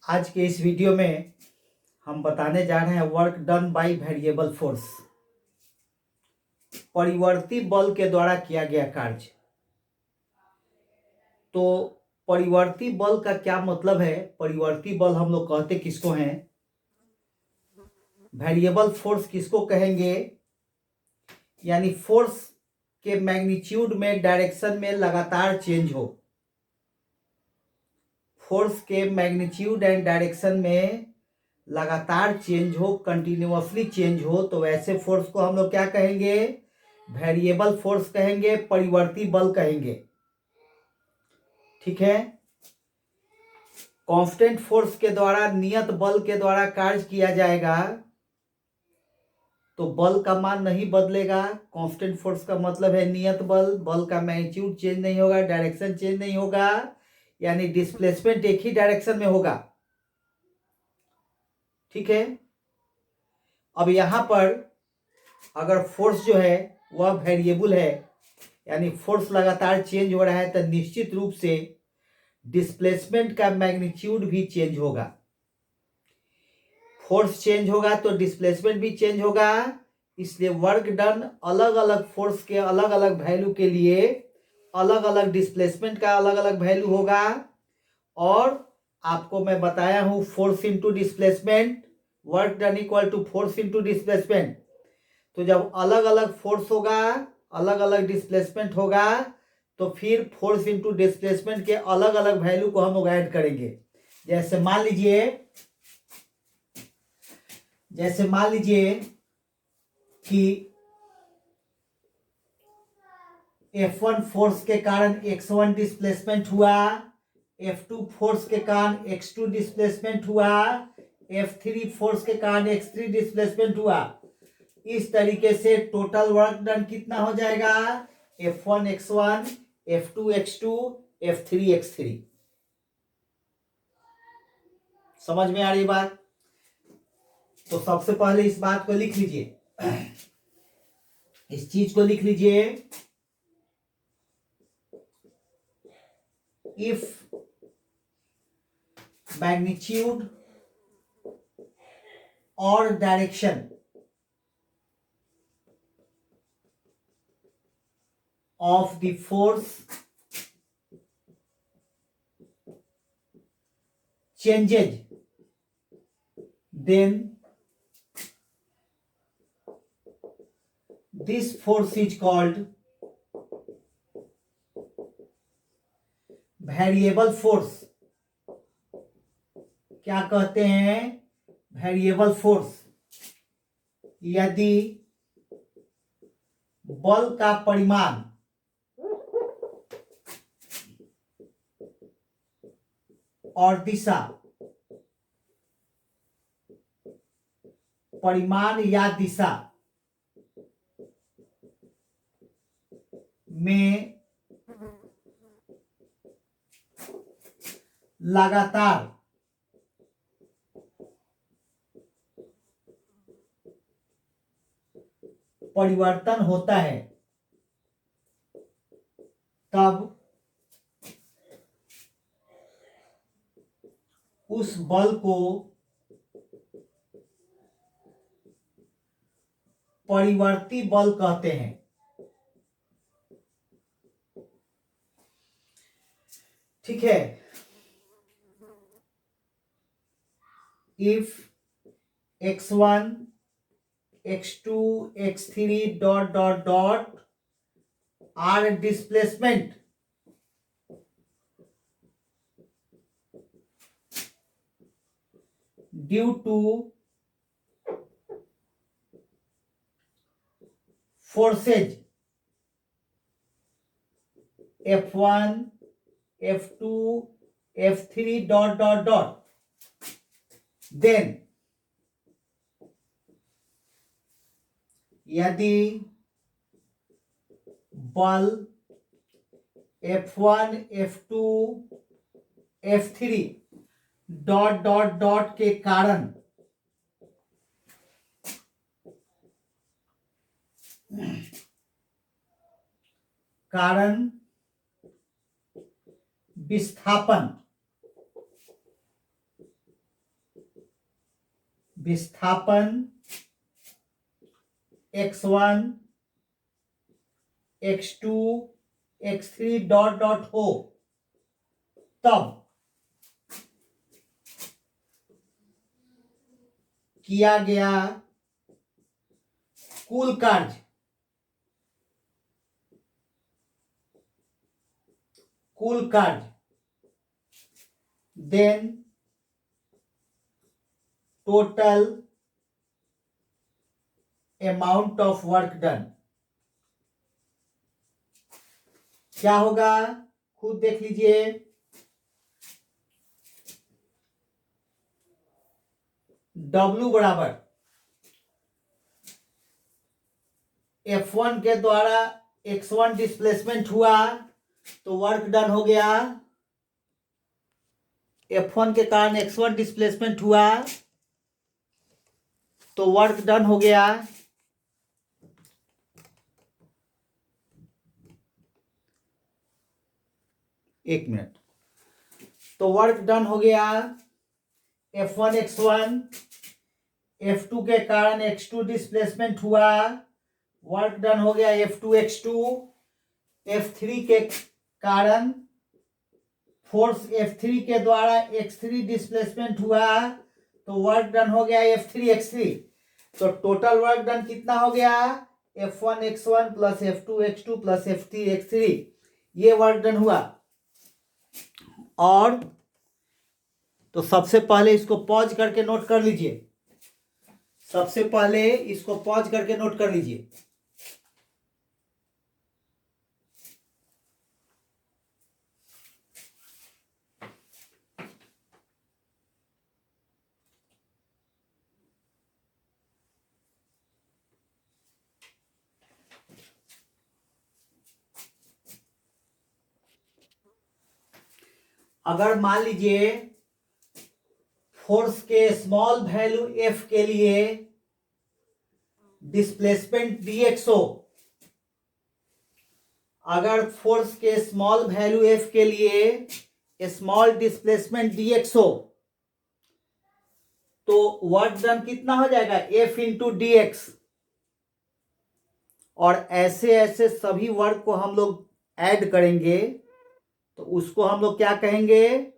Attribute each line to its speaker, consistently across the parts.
Speaker 1: आज के इस वीडियो में हम बताने जा रहे हैं work done by variable force, परिवर्ती बल के द्वारा किया गया कार्य। तो परिवर्ती बल का क्या मतलब है? परिवर्ती बल हम लोग कहते किसको हैं? वेरिएबल फोर्स किसको कहेंगे? यानी फोर्स के मैग्नीट्यूड में, डायरेक्शन में लगातार चेंज हो। फोर्स के मैग्नीट्यूड एंड डायरेक्शन में लगातार चेंज हो, कंटिन्यूअसली चेंज हो, तो वैसे फोर्स को हम लोग क्या कहेंगे? वेरिएबल फोर्स कहेंगे, परिवर्ती बल कहेंगे। ठीक है। कांस्टेंट फोर्स के द्वारा, नियत बल के द्वारा कार्य किया जाएगा तो बल का मान नहीं बदलेगा। कांस्टेंट फोर्स का मतलब है नियत बल, बल का मैग्नीट्यूड चेंज नहीं होगा, डायरेक्शन चेंज नहीं होगा, यानी डिस्प्लेसमेंट एक ही डायरेक्शन में होगा। ठीक है। अब यहां पर अगर फोर्स जो है वह वेरिएबल है, यानी फोर्स लगातार चेंज हो रहा है, तो निश्चित रूप से डिस्प्लेसमेंट का मैग्नीट्यूड भी चेंज होगा। फोर्स चेंज होगा तो डिस्प्लेसमेंट भी चेंज होगा। इसलिए वर्क डन अलग अलग फोर्स के अलग अलग वैल्यू के लिए अलग अलग डिस्प्लेसमेंट का अलग अलग वैल्यू होगा। और आपको मैं बताया हूं force into displacement, work done equal to force into displacement. तो जब अलग अलग फोर्स होगा, अलग अलग डिस्प्लेसमेंट होगा, तो फिर फोर्स इंटू डिस्प्लेसमेंट के अलग अलग वैल्यू को हम लोग ऐड करेंगे। जैसे मान लीजिए कि F1 फोर्स के कारण X1 डिस्प्लेसमेंट हुआ, F2 फोर्स के कारण X2 डिस्प्लेसमेंट हुआ, F3 फोर्स के कारण X3 डिस्प्लेसमेंट हुआ। इस तरीके से टोटल वर्क डन कितना हो जाएगा? F1 X1, F2 X2, F3 X3। समझ में आ रही बात? तो सबसे पहले इस बात को लिख लीजिए, इस चीज को लिख लीजिए। इफ मैग्नीट्यूड और direction of the force changes, then this force is called variable force। क्या कहते हैं? Variable force. यदि बल का परिमाण और दिशा, परिमाण या दिशा में लगातार परिवर्तन होता है, तब उस बल को परिवर्ती बल कहते हैं। ठीक है। If X1, X2, X3 dot dot dot are displacement due to forces F1, F2, F3 dot dot dot, then यदि बल F1, F2, F3 dot dot dot के कारण विस्थापन विस्थापन x1 x2 x3 dot dot हो, तब किया गया कुल कार्य then total amount of work done क्या होगा, खुद देख लीजिए। W बराबर F1 के द्वारा x1 डिस्प्लेसमेंट हुआ तो वर्क डन हो गया, F1 के कारण x1 डिस्प्लेसमेंट हुआ तो वर्क डन हो गया। एक मिनट, तो वर्क डन हो गया F1 x1, F2 के कारण x2 डिस्प्लेसमेंट हुआ, वर्क डन हो गया F2 x2, F3 के कारण फोर्स F3 के द्वारा x3 डिस्प्लेसमेंट हुआ तो वर्क डन हो गया F3 x3। तो टोटल वर्क डन कितना हो गया, F1 x1 plus F2 x2 plus F3 x3, ये वर्क डन हुआ। और तो सबसे पहले इसको पॉज करके नोट कर लीजिए, सबसे पहले इसको पॉज करके नोट कर लीजिए। अगर मान लीजिए फोर्स के स्मॉल वैल्यू एफ के लिए डिस्प्लेसमेंट dx हो, अगर फोर्स के स्मॉल वैल्यू एफ के लिए स्मॉल डिस्प्लेसमेंट dx हो तो वर्क डन कितना हो जाएगा, F इंटू डी एक्स। और ऐसे ऐसे सभी वर्क को हम लोग ऐड करेंगे तो उसको हम लोग क्या कहेंगे,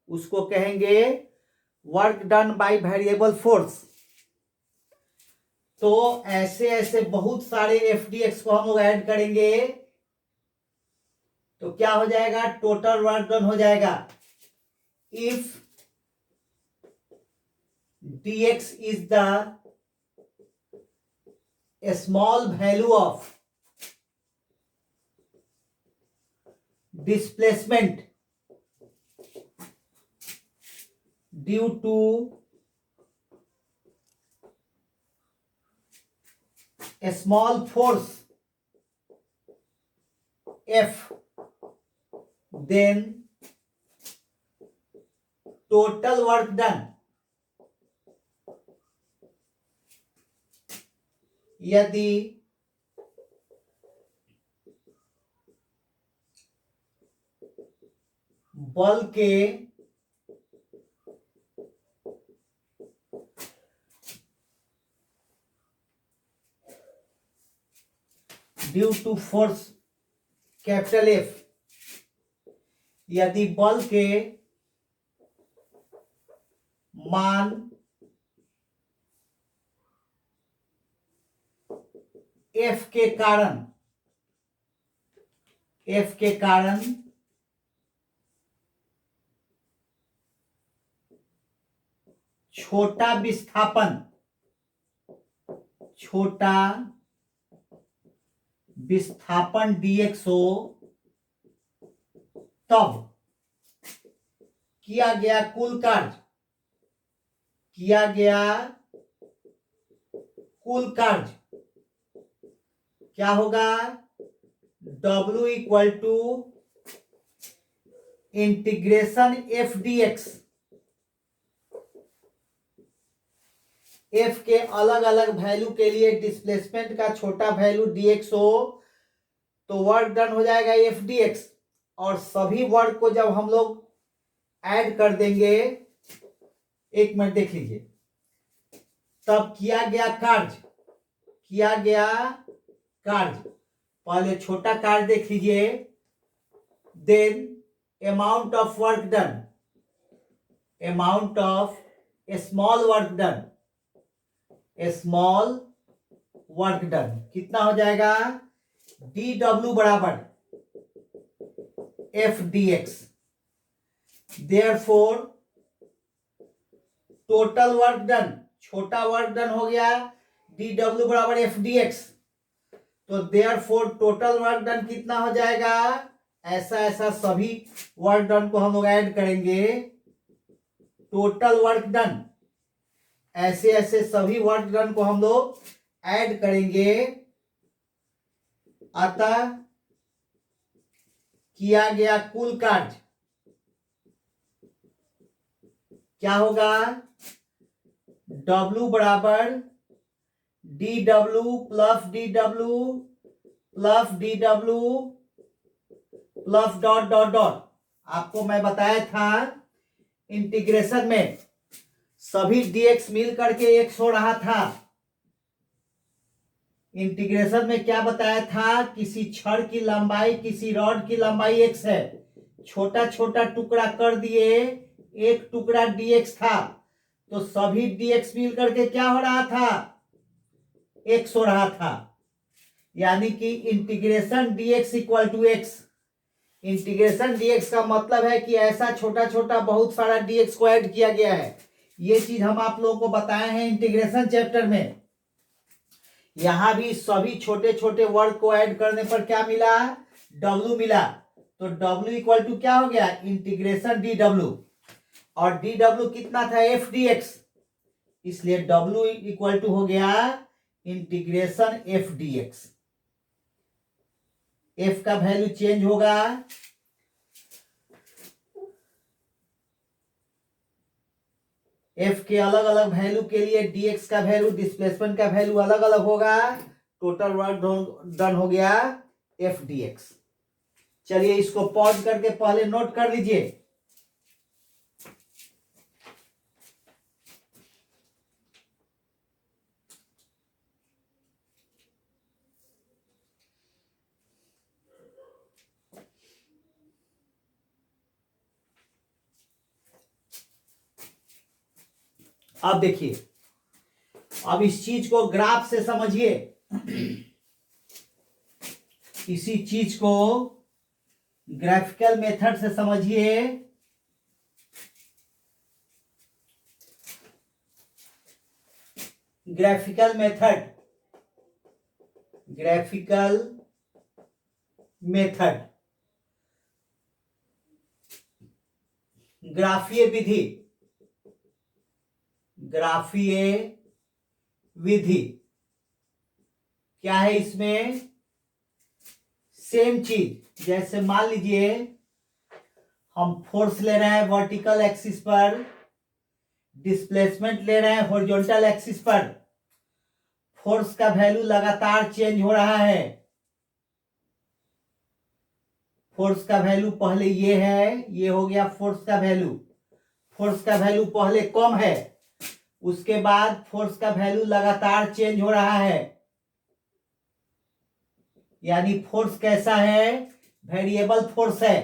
Speaker 1: उसको कहेंगे work done by variable force. तो ऐसे ऐसे बहुत सारे FDX को हम लोग ऐड करेंगे तो क्या हो जाएगा, टोटल वर्क डन हो जाएगा। If dx is the small value of displacement due to a small force F, then total work done यदि बल के due to force capital F, यदि बल के मान F के कारण छोटा विस्थापन dx हो तब किया गया कुल कार्य क्या होगा, W equal to integration F dx। F के अलग अलग वैल्यू के लिए डिस्प्लेसमेंट का छोटा वैल्यू dx हो तो वर्क डन हो जाएगा F dx। और सभी वर्क को जब हम लोग ऐड कर देंगे, एक मिनट देख लीजिए, सब किया गया कार्य पहले छोटा कार्य देख लीजिए, then amount of work done, amount of small work done कितना हो जाएगा, DW बराबर FDX। Therefore total work done, छोटा वर्क डन हो गया DW बराबर FDX, तो देयरफॉर टोटल वर्क डन कितना हो जाएगा, ऐसा सभी वर्क डन को हम लोग ऐड करेंगे, टोटल वर्क डन ऐसे सभी वर्क डन को हम लोग ऐड करेंगे, अतः किया गया कुल कार्य क्या होगा, W बराबर DW plus DW plus dot. आपको मैं बताया था इंटीग्रेशन में सभी dx मिल करके 1 हो रहा था। इंटीग्रेशन में क्या बताया था, किसी छड़ की लंबाई, किसी रॉड की लंबाई x है, छोटा छोटा टुकड़ा कर दिए, एक टुकड़ा dx था, तो सभी dx मिल करके क्या हो रहा था, x हो रहा था। यानी कि integration dx equal to x। Integration dx का मतलब है कि ऐसा छोटा छोटा बहुत सारा dx को ऐड किया गया है। ये चीज हम आप लोगों को बताए हैं इंटीग्रेशन चैप्टर में। यहां भी सभी छोटे छोटे वर्ड को ऐड करने पर क्या मिला, W मिला, तो W इक्वल टू क्या हो गया, इंटीग्रेशन DW, और DW कितना था, FDX, इसलिए W इक्वल टू हो गया इंटीग्रेशन FDX। F का वैल्यू चेंज होगा, F के अलग अलग वैल्यू के लिए dx का वैल्यू, डिस्प्लेसमेंट का वैल्यू अलग अलग होगा, टोटल वर्क डन हो गया FDX। चलिए इसको पॉज करके पहले नोट कर लीजिए। अब देखिए, अब इस चीज को ग्राफ से समझिए, इसी चीज को ग्राफिकल मेथड से समझिए। ग्राफिकल मेथड, ग्राफीय विधि क्या है, इसमें सेम चीज, जैसे मान लीजिए हम फोर्स ले रहे हैं वर्टिकल एक्सिस पर, डिस्प्लेसमेंट ले रहे हैं हॉरिजॉन्टल एक्सिस पर, फोर्स का वैल्यू लगातार चेंज हो रहा है। फोर्स का वैल्यू पहले ये है, ये हो गया फोर्स का वैल्यू, फोर्स का वैल्यू पहले कम है, उसके बाद फोर्स का वैल्यू लगातार चेंज हो रहा है। यानी फोर्स कैसा है, वेरिएबल फोर्स है।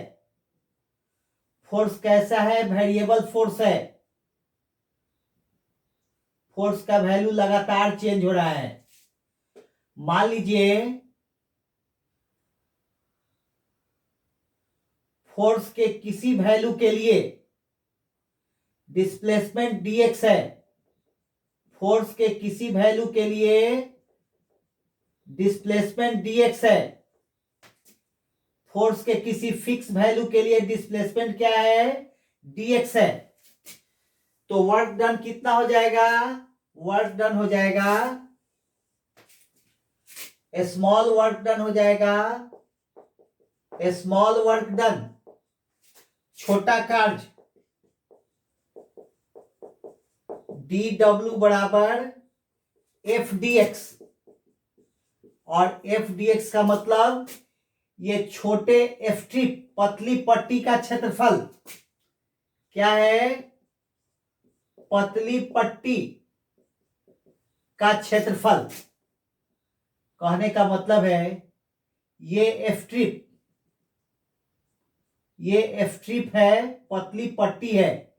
Speaker 1: फोर्स कैसा है, वेरिएबल फोर्स है। फोर्स का वैल्यू लगातार चेंज हो रहा है। मान लीजिए फोर्स के किसी वैल्यू के लिए डिस्प्लेसमेंट dx है, फोर्स के किसी वैल्यू के लिए डिस्प्लेसमेंट dx है, फोर्स के किसी फिक्स वैल्यू के लिए डिस्प्लेसमेंट क्या है, dx है, तो वर्क डन कितना हो जाएगा, वर्क डन हो जाएगा, स्मॉल वर्क डन हो जाएगा, स्मॉल वर्क डन, छोटा कार्य DW बराबर FDX, और FDX का मतलब ये छोटे FT पतली पट्टी का क्षेत्रफल क्या है, पतली पट्टी का क्षेत्रफल। कहने का मतलब है ये एफ ट्रिप है, पतली पट्टी है,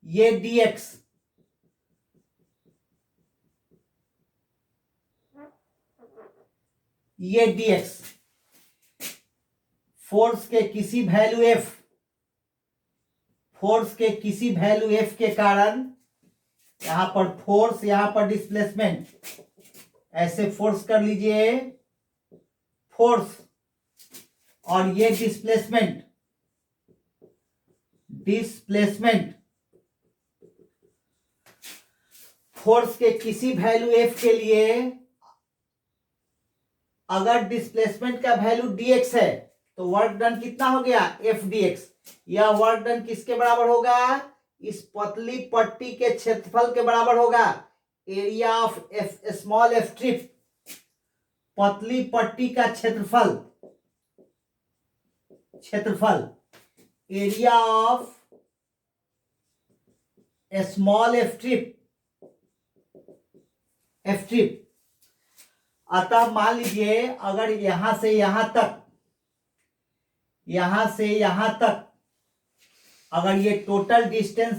Speaker 1: ये dx, ये dx फोर्स के किसी वैल्यू f के कारण, यहां पर फोर्स, यहां पर डिस्प्लेसमेंट, ऐसे फोर्स कर लीजिए, फोर्स और ये डिस्प्लेसमेंट फोर्स के किसी वैल्यू f के लिए अगर डिस्प्लेसमेंट का वैल्यू dx है तो वर्क डन कितना हो गया, f dx। यह वर्क डन किसके बराबर होगा, इस पतली पट्टी के क्षेत्रफल के बराबर होगा। Area of small F trip, पतली पट्टी का क्षेत्रफल, area of small F trip. अतः मान लीजिए अगर यहां से यहां तक अगर ये टोटल डिस्टेंस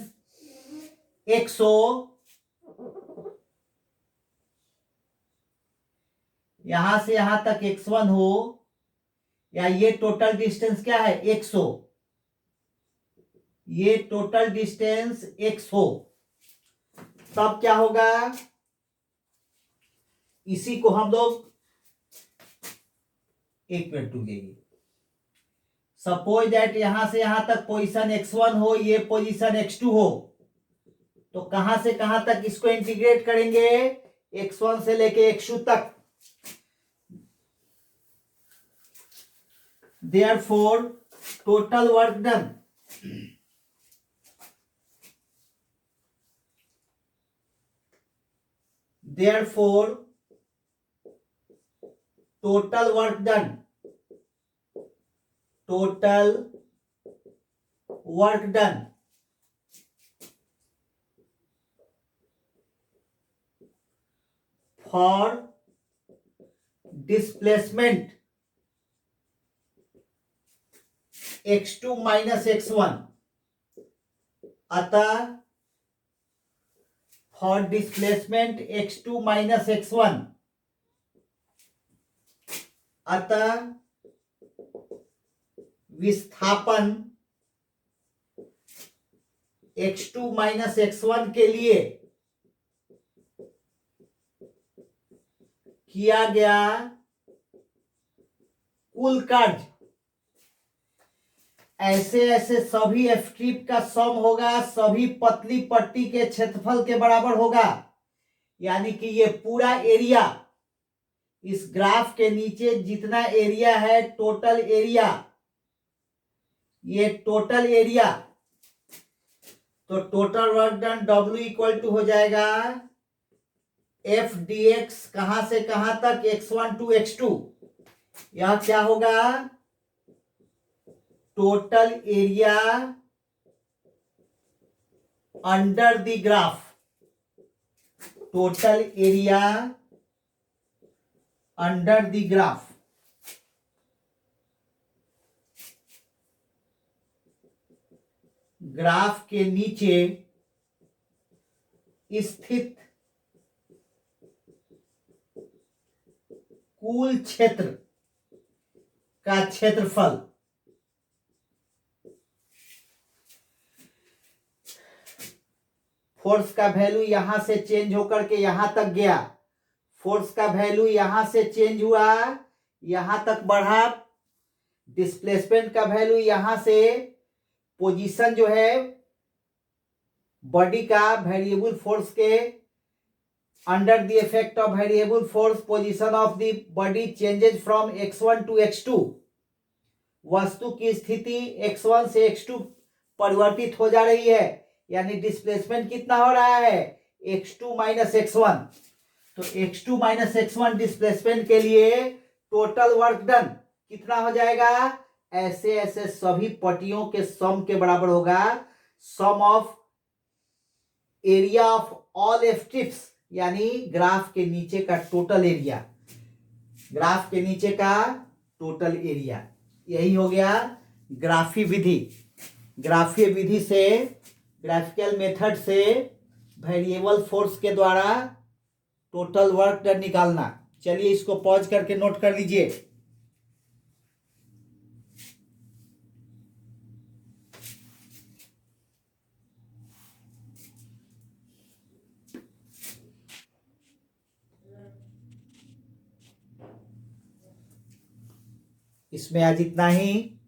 Speaker 1: x हो, यहां से यहां तक x1 हो, या ये टोटल डिस्टेंस क्या है, x हो, ये टोटल डिस्टेंस x हो, तब क्या होगा, इसी को हम लोग, एक मिनट रुकिए, सपोज दैट यहां से यहां तक पोजीशन x1 हो, ये पोजीशन x2 हो, तो कहां से कहां तक इसको इंटीग्रेट करेंगे, x1 से लेके x2 तक। Therefore total work done, total work done for displacement x2 minus x1, अतः for displacement x2 minus x1, अतः विस्थापन x2 माइनस x1 के लिए किया गया कुल कार्य ऐसे सभी एफ ट्रिप का सम होगा, सभी पतली पट्टी के क्षेत्रफल के बराबर होगा। यानी कि ये पूरा एरिया, इस ग्राफ के नीचे जितना एरिया है, टोटल एरिया, ये टोटल एरिया, तो total work done W equal to हो जाएगा एफ डी एक्स, कहां से कहां तक, x1 टू x2। यह क्या होगा, total area under the graph, total area under the graph. Graph के नीचे स्थित कुल क्षेत्र का क्षेत्रफल, फोर्स का वैल्यू यहां से चेंज होकर के यहां तक गया, फोर्स का वैल्यू यहां से चेंज हुआ, यहां तक बढ़ा, डिस्प्लेसमेंट का वैल्यू यहां से, पोजीशन जो है बॉडी का वेरिएबल फोर्स के under the effect of variable force, position of the body changes from x1 to x2। वस्तु की स्थिति x1 से x2 परिवर्तित हो जा रही है, यानी डिस्प्लेसमेंट कितना हो रहा है, x2 माइनस x1। तो x2 माइनस x1 डिस्प्लेसमेंट के लिए टोटल वर्क डन कितना हो जाएगा, ऐसे सभी पट्टियों के सम के बराबर होगा, sum of area of all F trips यानी ग्राफ के नीचे का टोटल एरिया, ग्राफ के नीचे का टोटल एरिया, यही हो गया ग्राफी विधि। ग्राफीय विधि से, ग्राफिकल मेथड से वेरिएबल फोर्स के द्वारा टोटल वर्क डन निकालना। चलिए इसको पॉज करके नोट कर लीजिए। इसमें आज इतना ही।